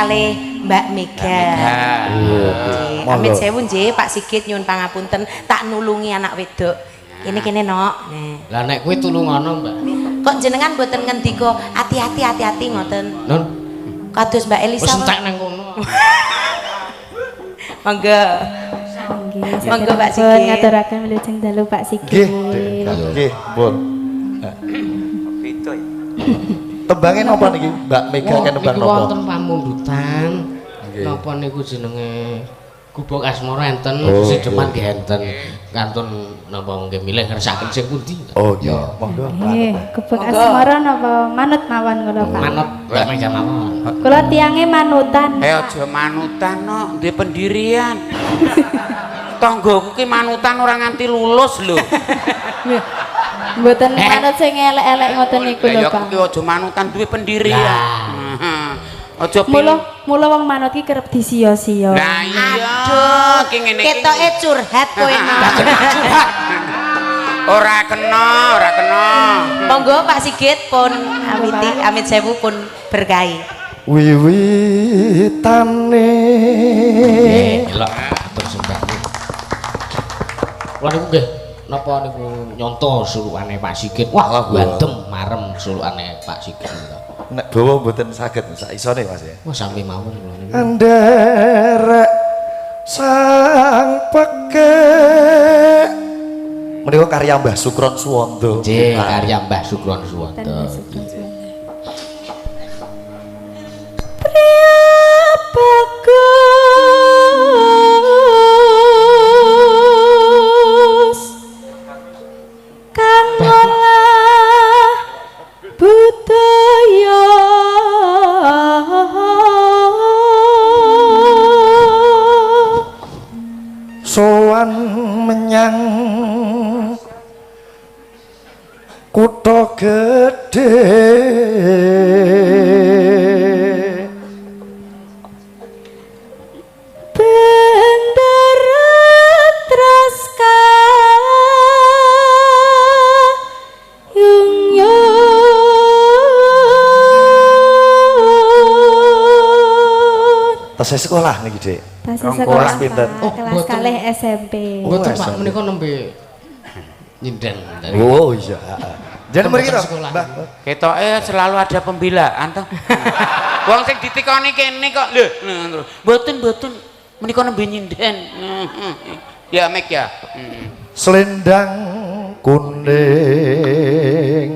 kalih Mbak Mega. Amit sewu nggih Pak Sigit nyuwun pangapunten tak nulungi anak wedok. Ini kene nok. Lah nek kowe tulungono, Mbak. Kok jenengan mboten ngendika hati-hati ngoten. Nun. Kados Mbak Elisa. Wis entek nang kono. Monggo. Monggo Pak Sigit. Ngaturaken wilujeng dalu Pak Sigit. Nggih, pun. Itu ya. Tembangin napa niki Mbak Mega kan tembang napa? Wonten pamundutan. Napa niku jenenge Gubuk Asmara enten, Sideman nggih enten. Kantun napa nggih milih ngersaken sing pundi? Oh iya, monggo. Nggih, Gubuk Asmara napa manut mawon kula Pak. Manut Mbak Mega mawon. Kula tiange manutan. Aja manutan no, duwe pendirian. Tanggoku ki manutan ora nganti lulus lho. Mboten manut sing elek-elek ngoten niku lho Pak. Ya aja manutan duwe pendirian. Aja Mula wong manut ki kerep disia-sia. Lah iya, ki ngene iki. Ketoke curhat kowe nok. Ora kena. Monggo Pak Sigit pun amit sewu pun berkahi. Wiwitane. Elok atur sembah. Lah niku nggih napa niku nyonto sulukane Pak Sigit. Wah, bandem marem sulukane Pak Sigit. Nek bawa mboten saged sak isone Mas ya. Wah sampe mawon kula niku. Anderek sang peke. Menika karya Mbah Sukron Suwanda. Nggih, karya Mbah Sukron Suwanda. Bagus kang olah budaya sowan menyang kutha gedhe bendera traska yung tasih sekolah niki Dik. tasih sekolah pinten? kelas kalih SMP. Mboten Pak menika nembe nyinden dari. Oh iya. Jangan mriki to, Mbah. Ketoke selalu ada pembelaan toh. Wong sing ditikoni kene kok lho. Mboten menika nembe nyinden. Ya Mek ya. Selendang kuning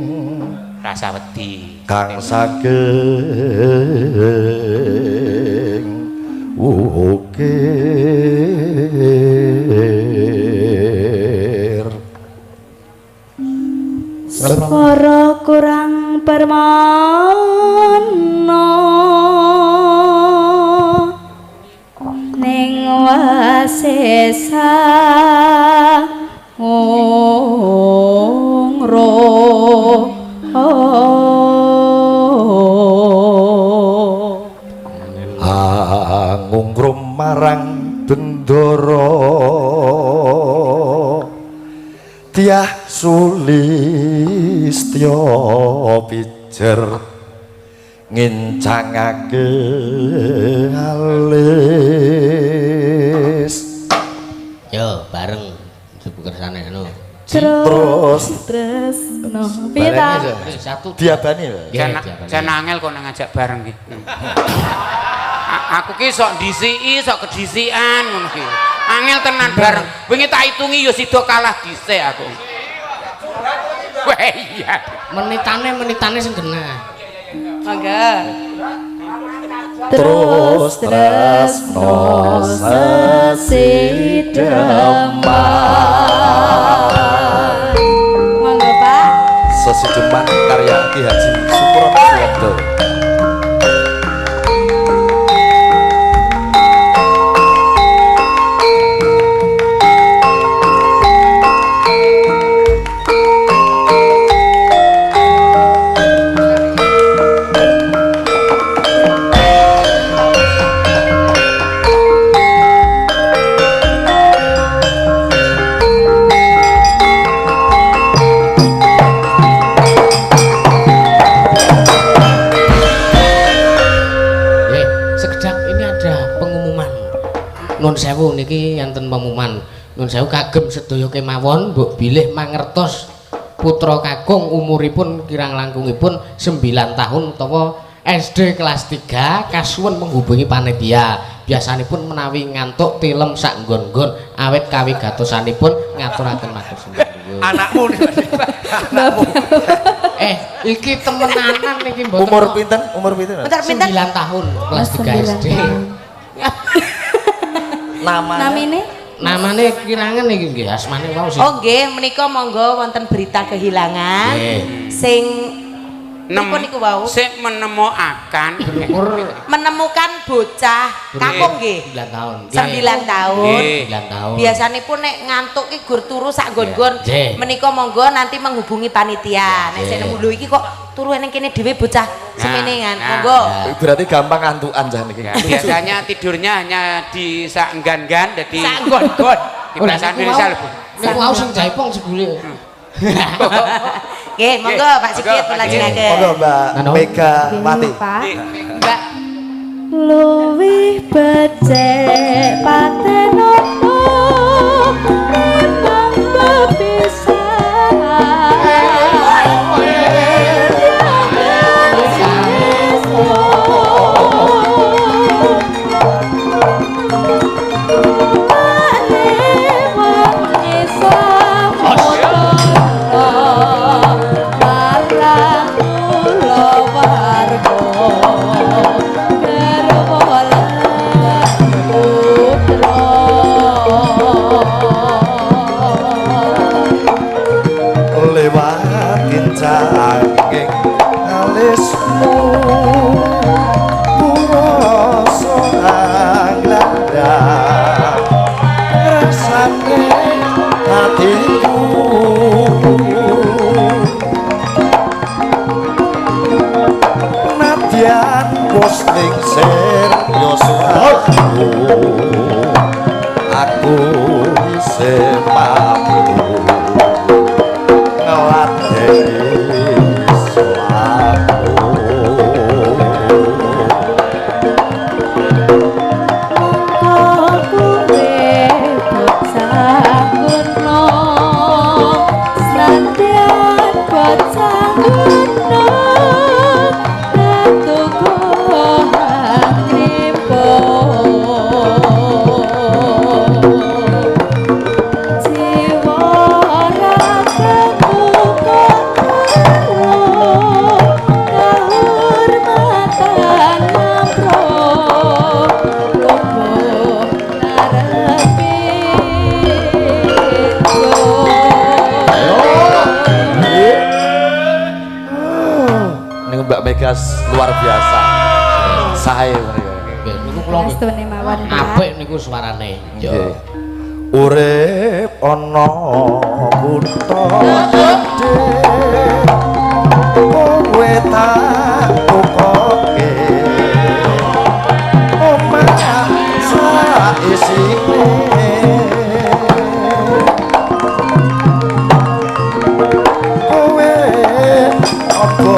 Rasa wedi. kang saking ukir Para kurang permana ning wasesa ngro ngungrum marang bendara Dyah Sulistya pijer ngincangake alis Yo bareng sebukersane anu. terus no pita Satu diabani lho. Jan angel kok ngajak bareng ki. Aku ki sok disiki, sok kedisikan ngono ki. Angel tenan bareng. Wingi tak hitungi ya sida kalah dhisik aku. Wah iya. menitane sing genah. Monggo. terus no sesideman monggo Pak Sesideman karya Ki Haji Sukron Suwanda. ada pengumuman. Nun sewu niki enten pengumuman. Nun sewu kagem sedaya kemawon mbok bilih mangertos putra kakung umuripun kirang langkungipun 9 tahun utawa SD kelas 3 kasuwun menghubungi panitia. Biasanipun menawi ngantuk tilem sak nggon-nggon awet kawigatosanipun ngaturaken matur sembah. Anakmu Iki temenanan niki mboten. umur pinten? Umur pinten? Bentar, 9 tahun kelas 3 SD. Namine Namane kirangan iki nggih asmane wau sih. Oh nggih, menika monggo wonten berita kehilangan. Nggih. Sing niku niku wau. Sik menemukan Menemukan bocah kakung nggih. 9 tahun. 9 tahun. 9 tahun. Biasanipun nek ngantuk ki gur turu sak nggon-nggon. Nggih. Menika monggo nanti menghubungi panitia. Nek saya nemu lho iki kok turu ning kene dhewe bocah semene kan. Monggo. Berarti gampang ngantukan jan iki. Ya, biasanya tidurnya hanya di sak enggan-enggan jadi Sak nggon-nggon. di bahasa Indonesia lebih. Niku wau sing jaipong sebule. Nggih, monggo Pak Sikit pelajengaken. Monggo Mbak Nano. Mega Mati. Pak Mbak luwih becik patenono nang Lewatin cangking alismu Puroso anglada Rasane hatiku Nadyan posting serius aku isih mampu luar biasa. Sae mereka. Nggih, niku kula Astune mawon Pak. apik niku suarane. Nggih. Urip ana kutha gedhe. Kowe tak tukoke. Omah saisine. Kowe apa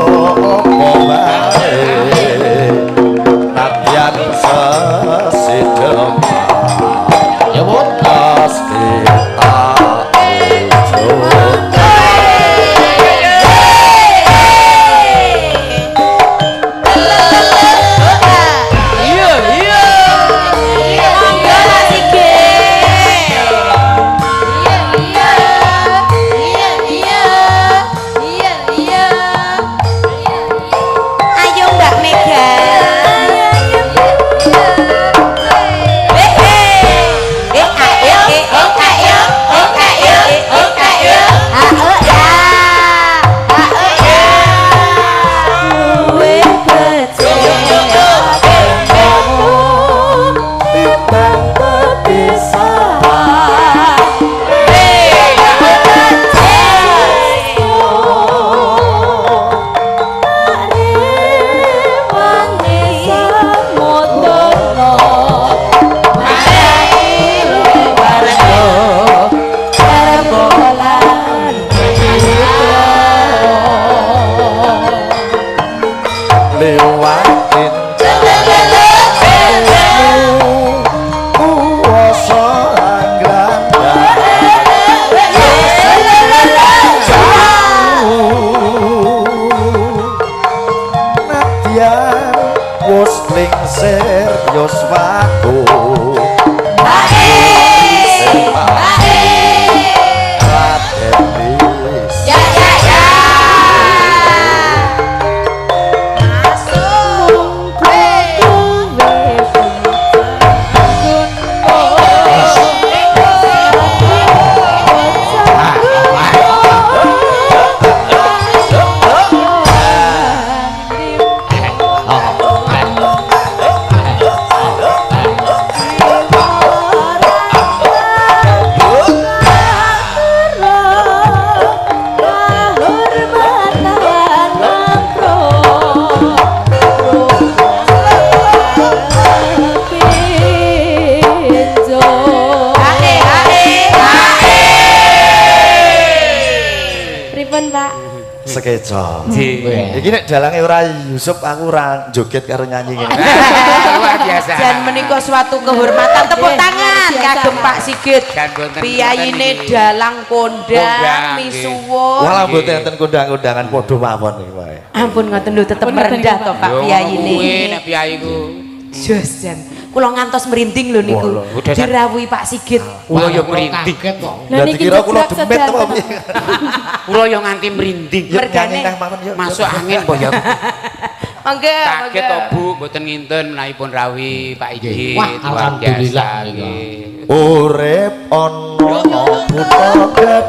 Ya Bu. serius waku sekeco. Iki nek dalange ora Yusuf aku ora joget karo nyanyi ngene. Luar biasa. Dan menika suatu kehormatan, tepuk tangan kagem Pak Sigit. Piyayine dalang kondang misuwur. Walah mboten enten kondang-kondangan padha mawon iki wae. Ampun ngoten lho tetep merendah to Pak piyayine. Kuwi nek piyayiku. Jos jan. Kula ngantos merinding lho niku. Dirawuhi Pak Sigit. Kula yo merinding kok. Lah dikira kula demet apa piye? Kula yo nganti merinding. Mergane Masuk angin po ya. Monggo, Kaget to Bu, mboten nginten menahipun rawuh Pak Iji. Wah, alhamdulillah niku. Urip ana buta gedhe.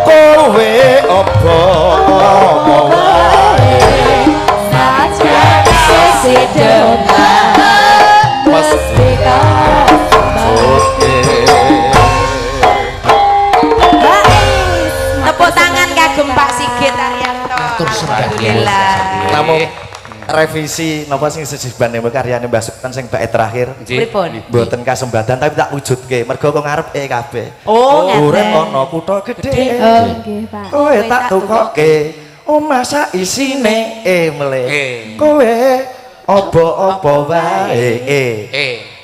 Kowe apa wae saja sesedemah mesti tepuk tangan kagem Pak Sigit Ariyanto. Alhamdulillah. Namung revisi napa sing sejibane karyane Mbah Sultan sing bait terakhir. Pripun? Mboten kasembatan tapi tak wujudke mergo kok ngarepe kabeh. Oh, urip ana kutha gedhe. Oh, nggih, Pak. Kowe tak tukoke omah sak isine mele. Kowe apa-apa wae.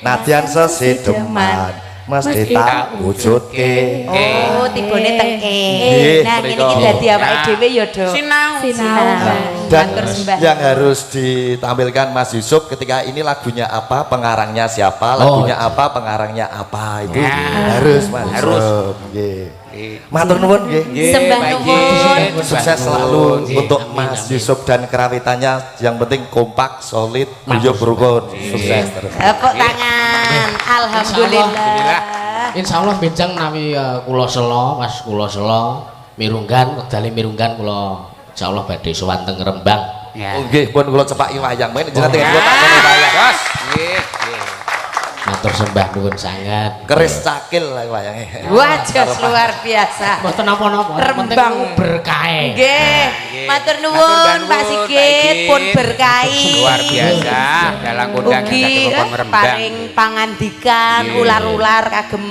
Nadyan sesedeman mesti tak wujudke. Oh, tibone tengke. Nggih, Nah, ini mriko. iki dadi awake dhewe ya, Dok. Sinau. Dan Matur sembah. yang harus ditampilkan Mas Yusuf ketika ini lagunya apa, pengarangnya siapa, lagunya apa, pengarangnya apa, itu harus Mas Yusuf. Nggih. Matur nuwun nggih. Sembah nuwun. Sukses selalu untuk Mas Yusuf dan kerawitannya, yang penting kompak, solid, guyub rukun. Sukses terus. Tepuk tangan. Alhamdulillah. Insyaallah benjang menawi kula sela, pas kula sela mirunggan, wedale mirunggan kula insyaallah badhe sowan teng Rembang. Nggih, pun kula cepaki wayang. Mene jenengan teng kula tak kene wayang. Jos. Nggih, nggih. Matur sembah nuwun sanget. Keris cakil lah wayange. Wah, jos luar biasa. Mboten napa-napa, Rembang berkahe. Nggih. Matur nuwun Pak Sigit pun berkahi. Luar biasa dalang kondang Ugi yang saged Rembang. paring pangandikan ular-ular kagem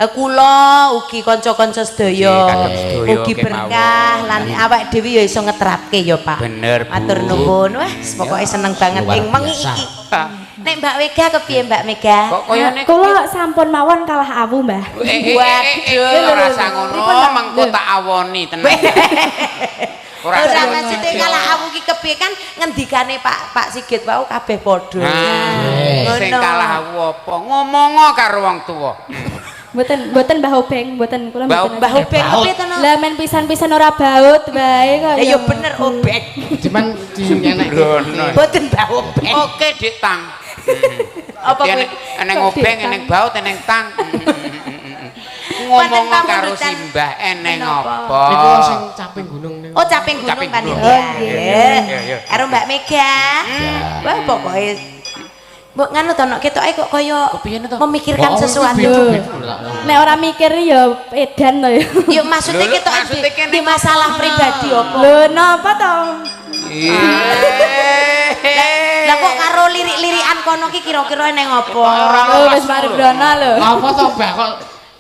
kula ugi kanca-kanca sedaya kagem sedaya ugi kemawon. berkah lan awak dhewe ya iso ngeterapke ya Pak. Bener, Bu. Matur nuwun. Wah, pokoke seneng banget luar ing mengi biasa. iki. Nek Mbak Wega kepiye Mbak Mega? Kok koyone Kula sampun mawon kalah awu, Mbah. ora rasa ngono, mengko tak awoni tenan. Ora maksudnya kalah awu ki kepiye kan ngendikane Pak Sigit wau kabeh padha. Sing kalah awu apa? Ngomongo karo wong tuwa. Mboten Mbah Obeng, mboten kula mboten. Mbah Obeng kepiye to no? Lah men pisan-pisan ora baut bae kok. Lah ya bener Obeng. Cuman dinyenekke. Mboten Mbah Obeng. Oke, Dik Tang. Apa kuwi? Eneng obeng, eneng baut, eneng tang. Ngomong karo Simbah eneng apa? Niku sing caping gunung niku. Oh, caping gunung Caping panitia. gunung. Nggih. Karo Mbak Mega. Wah, pokoke Mbok nganu to nek ketoke kok kaya memikirkan sesuatu. Nek ora mikir ya edan to ya. Ya maksudnya Lho, ketoke maksudnya kene di masalah pribadi apa? Lho napa to? Lah kok karo lirik-lirikan kono ki kira-kira neng apa? Oh wis mari brana lho. Apa to Mbak kok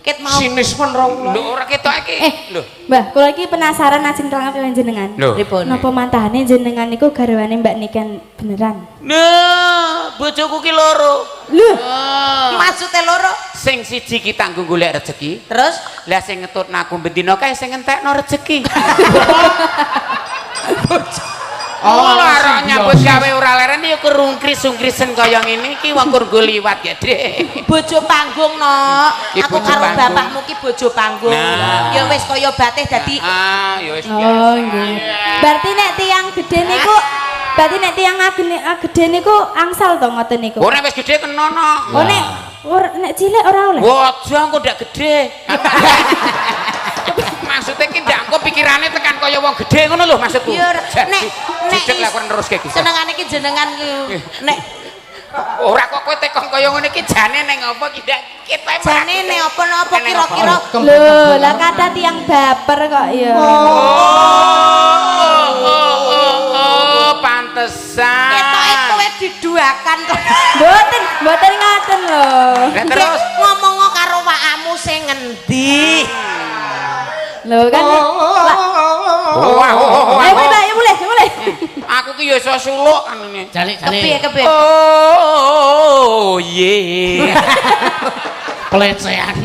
ket mau sinis men ra kula. Lho ora ketok iki. Lho. Mbah, kula iki penasaran ajeng klanget kalian jenengan. Lho. pripun Napa mantahane jenengan niku garwane Mbak Niken beneran? Nah, bojoku ki loro. Lho, maksudnya loro Sing siji ki tanggung golek rezeki. terus Lah sing ngetutno aku bendina kae sing ngentekno rezeki. Oh, lara nyambut gawe ora leren ya kerungkris-ungkrisen kaya ngene iki wong kur liwat ya, Dik. bojo panggung no Ki aku bojo karo panggung. bapakmu ki bojo panggung Nah. ya wis kaya batih dadi Ah, ya wis oh biasa. nggih. Berarti nek tiyang gede niku berarti nek tiyang gede niku angsal to ngoten niku. Ora wis gedhe kenono. Oh nek cilik ora oleh. Waja engko ndak gedhe. Maksudnya ki ndak engko pikirane tekan kaya wong gedhe ngono lho maksudku. ya nek Cicek lah kurang terus kayak gitu. senengane ki jenengan ki nek Ora kok kowe tekon kaya ngene iki jane ning apa ki ndak kita jane nek apa-apa kira-kira Lho, lah kata tiyang baper kok ya. Oh, pantesan. ketoke kowe diduakan kok Mboten ngaten lho. Lah terus ngomong karo awakmu sing ngendi Lho kan. Mulai. Aku ki ya iso suluk anune. kepiye kepiye Oh, ye. Pelecehan.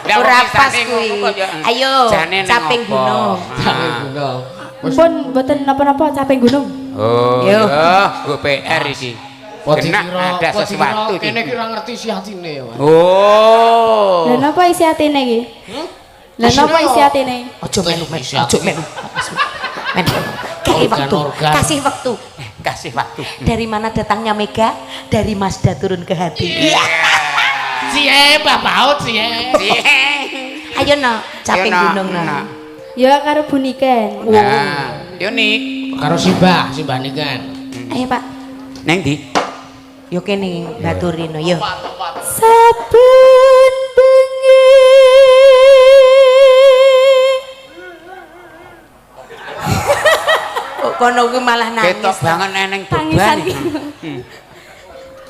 ora pas kuwi ayo caping gunung Pun mboten napa-napa caping gunung. Oh, Yo. ya, go PR iki. Kena ada sesuatu iki. Kene ki ora ngerti isi atine ya. Oh. Lah napa isi atine iki? Lah napa isi atine? ojo melu ojo melu kasih waktu Kasih waktu. dari mana datangnya Mega dari Mazda turun ke hati iya Cie, Mbah Paut cie. ayo no caping gunung no Ya karo Bu Niken. Nah, yo Nik. Karo Simbah nikan. ayo Pak Neng ndi? yo kene ngaturin no yo Saben bengi kok kono kuwi malah nangis Ketok banget neneng tangisan beban. iki.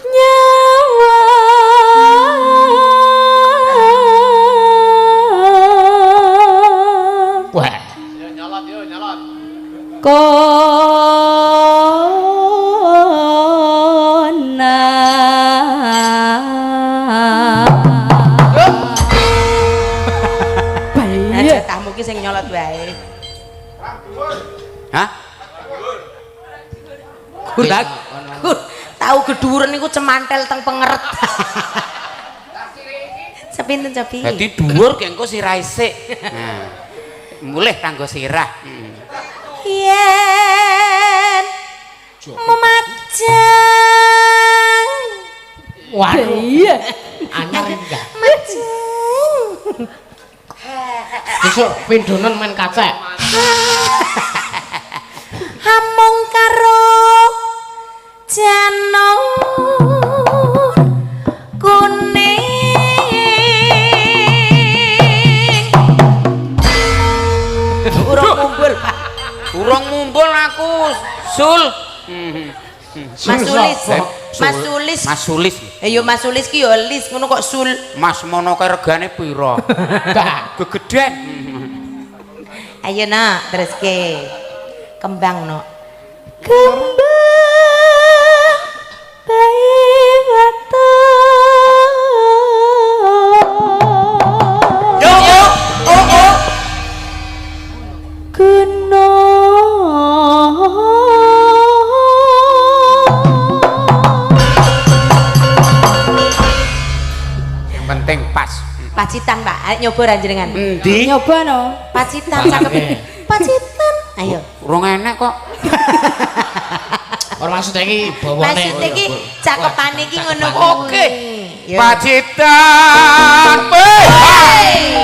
Nyawa Wah. Kona aja tamu ki sing nyolot wae Hah? tahu geduren niku cemantel teng pengeret sepinten cobi Dadi dhuwur ki engko sirah isik. Nah. Mulih kanggo sirah. yen memajang Waduh. iya Anyar enggak. majang Besok pindonan main kacek. hamung karo janong kuning urung mumbul Pak Urung mumpul aku, Sul. Mas Sulis Mas Sulis Mas Sulis. yo Mas Sulis ki yo lis ngono kok sul Mas mono kae regane pira? Enggak. Gegeden. ayo nak terus ke kembang no kembang bayi watu Yang penting pas. Pacitan Pak ayo nyoba ranjenengan Endi? nyoba no Pacitan cakep Pacitan ayo Urung enek kok. Ora maksud iki bawane. maksudnya ki cakepane ki ngono Oke. Ya. Pacitan. Hey!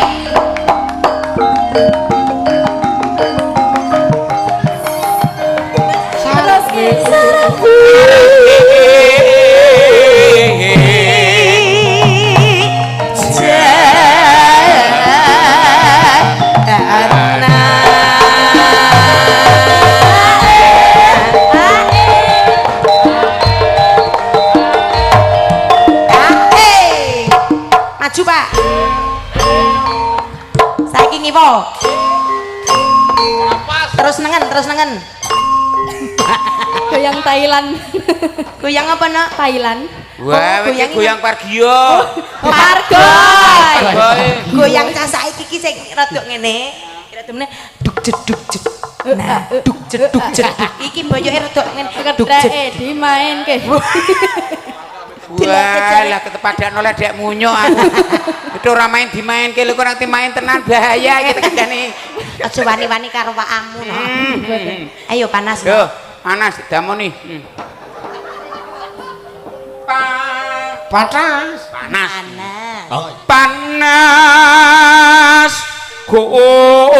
terus ki Maju Pak iki ngiwo. Terus nengen. Goyang Thailand. Goyang apa, Nak? Thailand. Wah, iki goyang Pargio. Margoy. Goyang cah saiki iki sing rada ngene. Rada meneh duk jeduk. Nah, duk jeduk. Iki boyoke rada ngene. Duk jeduk. Dimainke. Wah, lah ketepadaan oleh dek munyuk aku. Itu ora main dimainke lho kok nanti main tenan bahaya kita kendane. Aja wani-wani karo wakamu, no. Ayo panas. Yo, panas damoni. Panas. Panas. Godahan.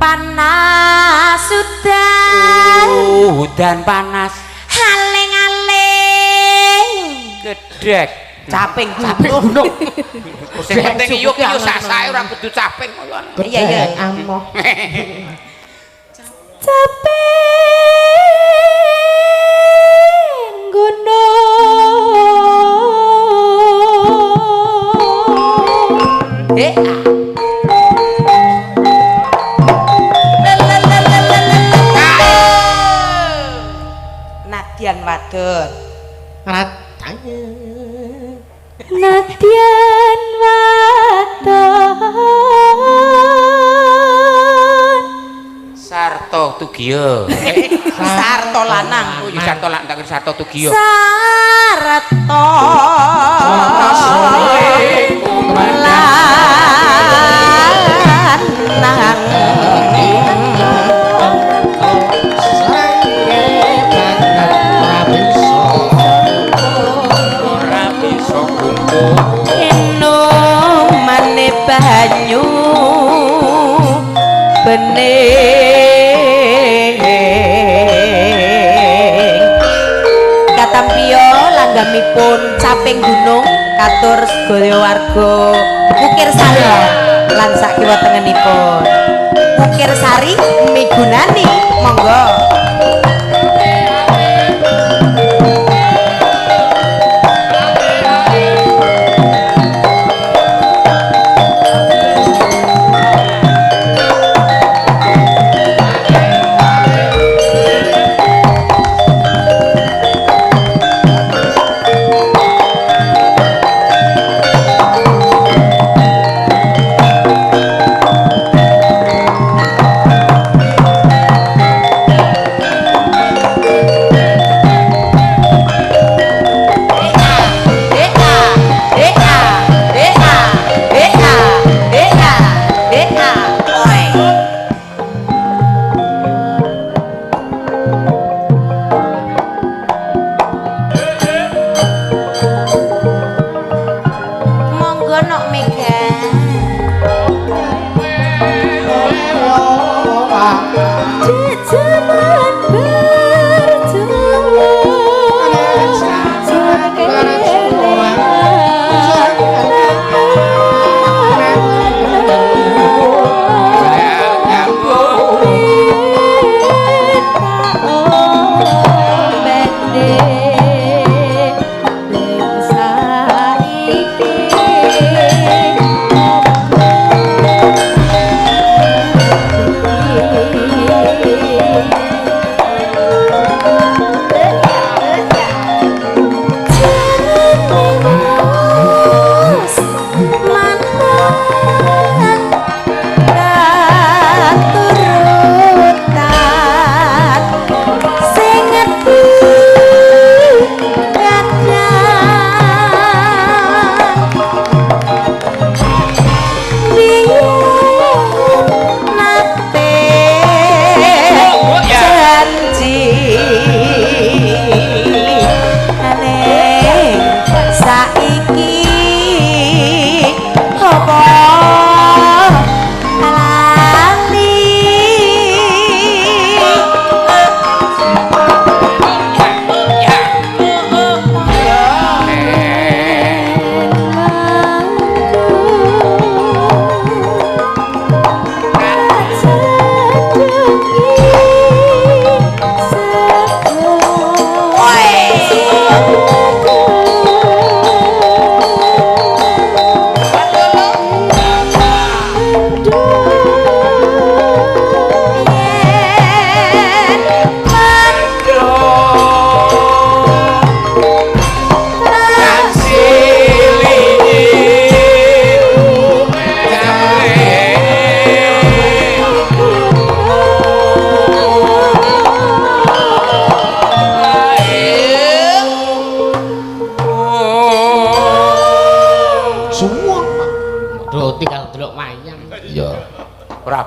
Panas sudah. Udan panas. Haleng-haleng. Gedek. Caping gunung. Sing penting yo sasae ora kudu caping ngono. Iya. Amoh. Caping gunung. Nadian wadon. Ratanya. Nadian wadon. Sarto Tugio. Sarto lanang. Oh, ya Sarto lanang tak kira Sarto Tugio. Sarto. Banyu bening katampio langgamipun caping gunung katur sedaya warga Bukir Sari lan sak kiwa tengenipun Bukir Sari migunani monggo.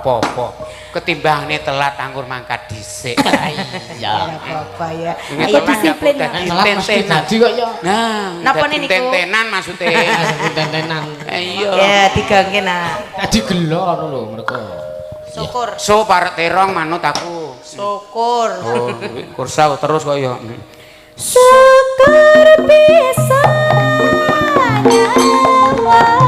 apa-apa. Ketimbangane telat anggur mangkat dhisik. Iya. apa ya. Ayo disiplin. Telat mesti dadi kok ya. Nah, Napa niku? tentenan maksudnya. Tentenan. Iya. Ya digangge nah. Tadi gelo ngono lho mereka. Syukur. So parek terong manut aku. Syukur. Oh, kursa terus kok ya. Syukur bisa nyawa.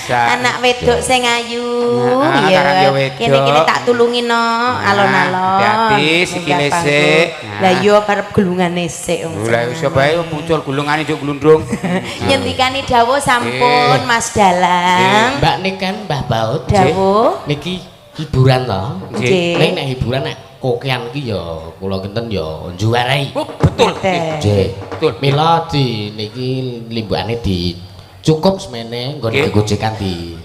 anak wedok sing ayu ya kene tak tulungi no alon-alon hati-hati sikile sik lah yo arep gulungane sik lha iso bae muncul gulungane njuk glundrung nyentikani dawuh sampun Mas Dalang Mbak Nik kan Mbah Baut dawuh niki hiburan to nggih nek hiburan nek kokean iki ya kula kinten ya njuwarai betul nggih betul mila di niki limbukane di cukup semene nggon gojekan di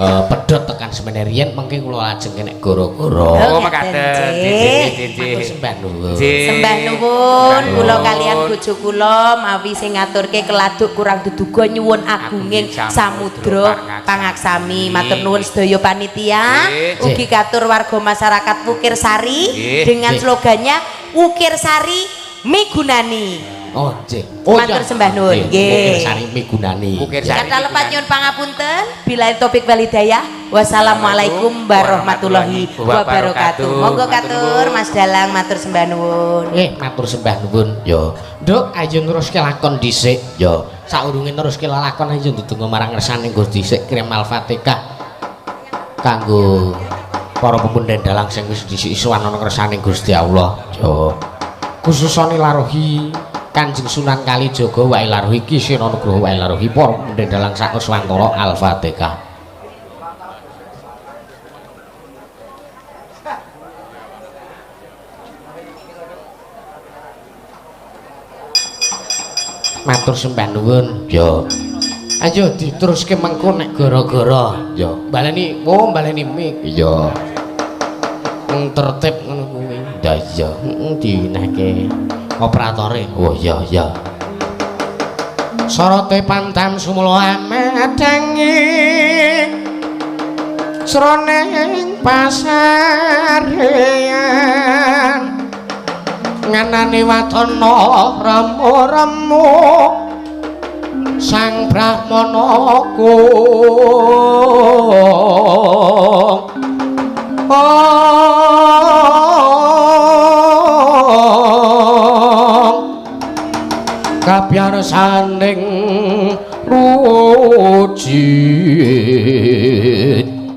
pedhot tekan semene riyen mengke kula lajeng nek goro-goro makaten sembah nuwun sembah nuwun kula kalian bojo kula mawi sing ngaturke keladuk kurang duduga nyuwun agunging samudra pangaksami matur nuwun sedaya panitia ugi katur warga masyarakat Wukir Sari dengan slogannya Wukir Sari migunani. Oh, nggih. Matur sembah nuwun. Nggih. Wukir Sari migunani. Kata lepat nyuwun pangapunten. Billahi taufik wal hidayah. Wassalamualaikum warahmatullahi wabarakatuh. Monggo katur Mas Dalang matur sembah nuwun. Matur sembah nuwun. Ya, Nduk ayo neruske lakon dhisik. Ya, saurunge neruske lakon ayo ndedonga marang ngersane Gusti dhisik kirim Al-Fatihah. Kanggo para pemundhen dalang sing wis dhisik isuwan ana ngersane Gusti Allah. Ya. Khususane larohi Kanjeng Sunan Kalijaga wae larohi Ki Sena Nugroho wae larohi para pemundhen dalang sak Nuswantara Al-Fatihah. Matur sembah nuwun ya Ayo diteruske mengko nek gara-gara. Ya. Baleni mik. Iya. Wong tertib ngono kuwi. Ya iya. Heeh dinehke operatore. Oh iya iya. Sorote pantam sumula amedangi sroning pasarean nganane watana remu-remu sang brahmana kapyarsaning rujit